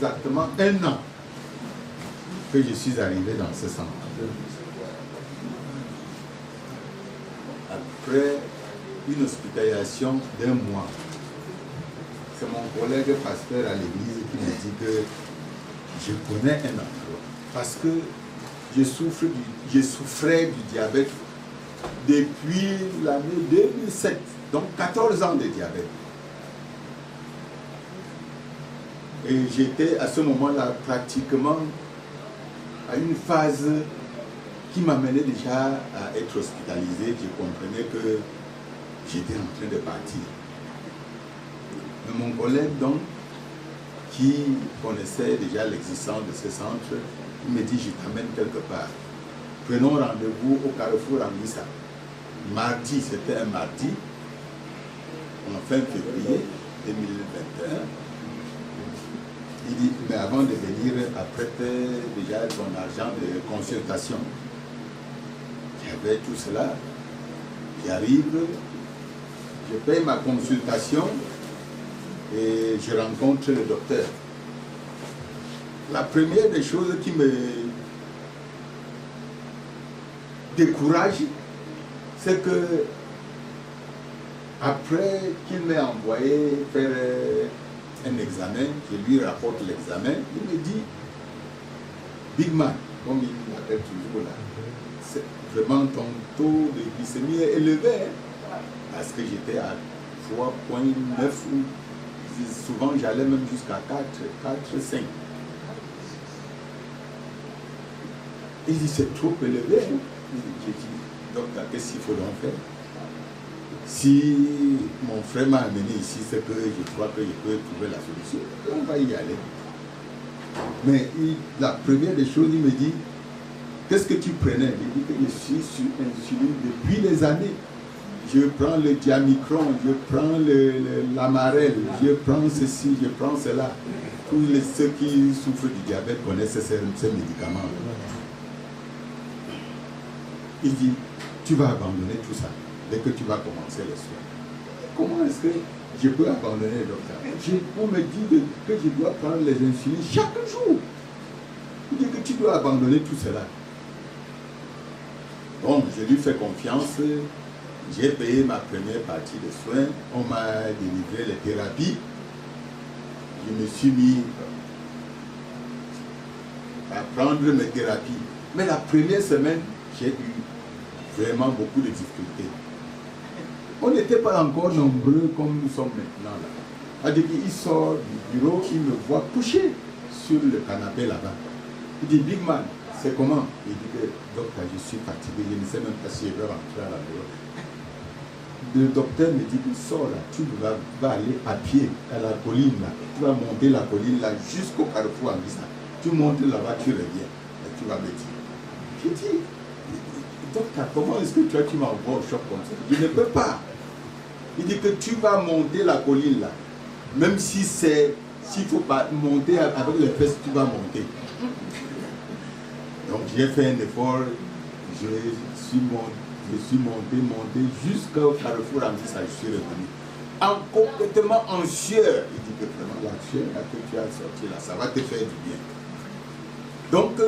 exactement 1 an que je suis arrivé dans ce centre. Après une hospitalisation d'1 mois, c'est mon collègue pasteur à l'église qui me dit que je connais un emploi. Parce que je souffrais du diabète depuis l'année 2007, donc 14 ans de diabète. Et j'étais à ce moment-là pratiquement à une phase qui m'amenait déjà à être hospitalisé. Je comprenais que j'étais en train de partir. Mais mon collègue, donc, qui connaissait déjà l'existence de ce centre, il me dit, je t'amène quelque part. Prenons rendez-vous au Carrefour Anguissa. Mardi, c'était un mardi, en fin février 2021. Il dit, mais avant de venir, apprête déjà ton argent de consultation. J'avais tout cela. J'arrive, je paye ma consultation et je rencontre le docteur. La première des choses qui me décourage, c'est que après qu'il m'ait envoyé faire un examen, je lui rapporte l'examen, il me dit, Big Man, comme il m'appelle toujours là, c'est vraiment ton taux de glycémie est élevé, hein, parce que j'étais à 3,9 ou souvent j'allais même jusqu'à 4, 5. Il dit, c'est trop élevé. Hein. J'ai dit, docteur, qu'est-ce qu'il faut donc faire? Si mon frère m'a amené ici, c'est que je crois que je peux trouver la solution. On va y aller. Mais la première des choses, il me dit, qu'est-ce que tu prenais? Il dit que je suis sur insuline depuis des années. Je prends le Diamicron, je prends l'Amarel, je prends ceci, je prends cela. Tous ceux qui souffrent du diabète connaissent ces médicaments. Il dit, tu vas abandonner tout ça dès que tu vas commencer les soins. Comment est-ce que je peux abandonner, docteur? On me dit que je dois prendre les insulines chaque jour. Il dit que tu dois abandonner tout cela. Bon, je lui fais confiance. J'ai payé ma première partie de soins. On m'a délivré les thérapies. Je me suis mis à prendre mes thérapies. Mais la première semaine, j'ai eu vraiment beaucoup de difficultés. On n'était pas encore nombreux comme nous sommes maintenant là. Il sort du bureau, il me voit couché sur le canapé là-bas. Il dit, Big Man, c'est comment? Il dit que, docteur, je suis fatigué, je ne sais même pas si je vais rentrer à la maison. Le docteur me dit, sors là, tu vas aller à pied à la colline là. Tu vas monter la colline là jusqu'au Carrefour Anguissa. Tu montes là-bas, tu reviens. Et tu vas me dire. J'ai dit, docteur, comment est-ce que tu m'envoies au choc comme ça? Je ne peux pas. Il dit que tu vas monter la colline là. Même si s'il faut pas monter avec les fesses, tu vas monter. Donc j'ai fait un effort. Je suis monté jusqu'au Carrefour Anguissa, je suis revenu. Complètement en sueur. Il dit que vraiment la sueur là, que tu as sorti là, ça va te faire du bien. Donc,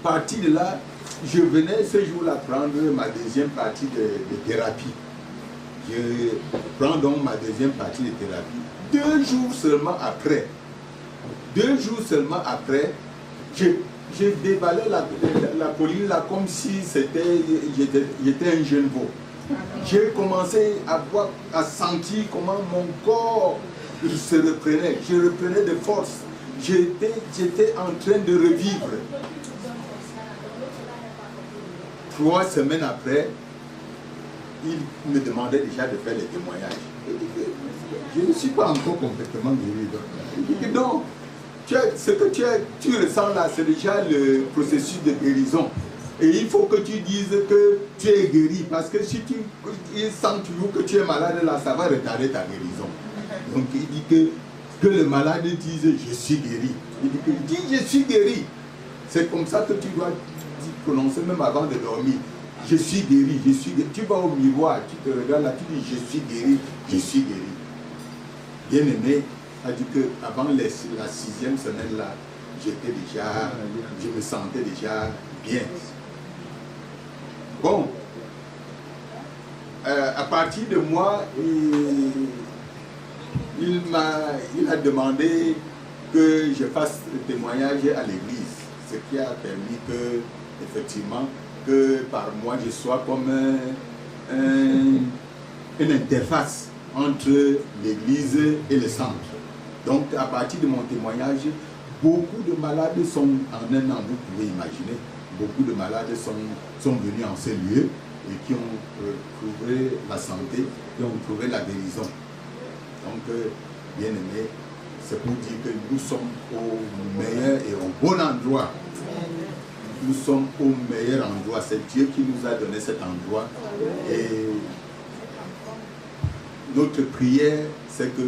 parti de là, je venais ce jour-là prendre ma deuxième partie de thérapie. Je prends donc ma deuxième partie de thérapie. 2 jours seulement après, j'ai déballé la colline là comme si j'étais un jeune veau. J'ai commencé à sentir comment mon corps se reprenait. Je reprenais de force. J'étais en train de revivre. 3 semaines après, il me demandait déjà de faire les témoignages. Je ne suis pas encore complètement guéri. Il dit que non, ce que tu ressens là, c'est déjà le processus de guérison. Et il faut que tu dises que tu es guéri. Parce que si il sent toujours que tu es malade là, ça va retarder ta guérison. Donc il dit que le malade dise je suis guéri. Il dit que je suis guéri. C'est comme ça que tu dois prononcer même avant de dormir. Je suis guéri, je suis guéri. Tu vas au miroir, tu te regardes là, tu dis je suis guéri, je suis guéri. Bien aimé, a dit qu'avant la 6e semaine là, je me sentais déjà bien. Bon, à partir de moi, il a demandé que je fasse le témoignage à l'église, ce qui a permis que, effectivement, que par moi je sois comme une interface entre l'église et le centre. Donc, à partir de mon témoignage, beaucoup de malades sont, en un an, vous pouvez imaginer, beaucoup de malades sont venus en ces lieux et qui ont trouvé la santé, qui ont trouvé la guérison. Donc, bien aimé, c'est pour dire que nous sommes au meilleur et au bon endroit. Nous sommes au meilleur endroit. C'est Dieu qui nous a donné cet endroit. Et notre prière, c'est que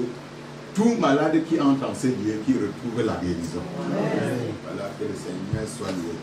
tout malade qui entre en ces lieux, qui retrouve la guérison. Voilà, que le Seigneur soit loué.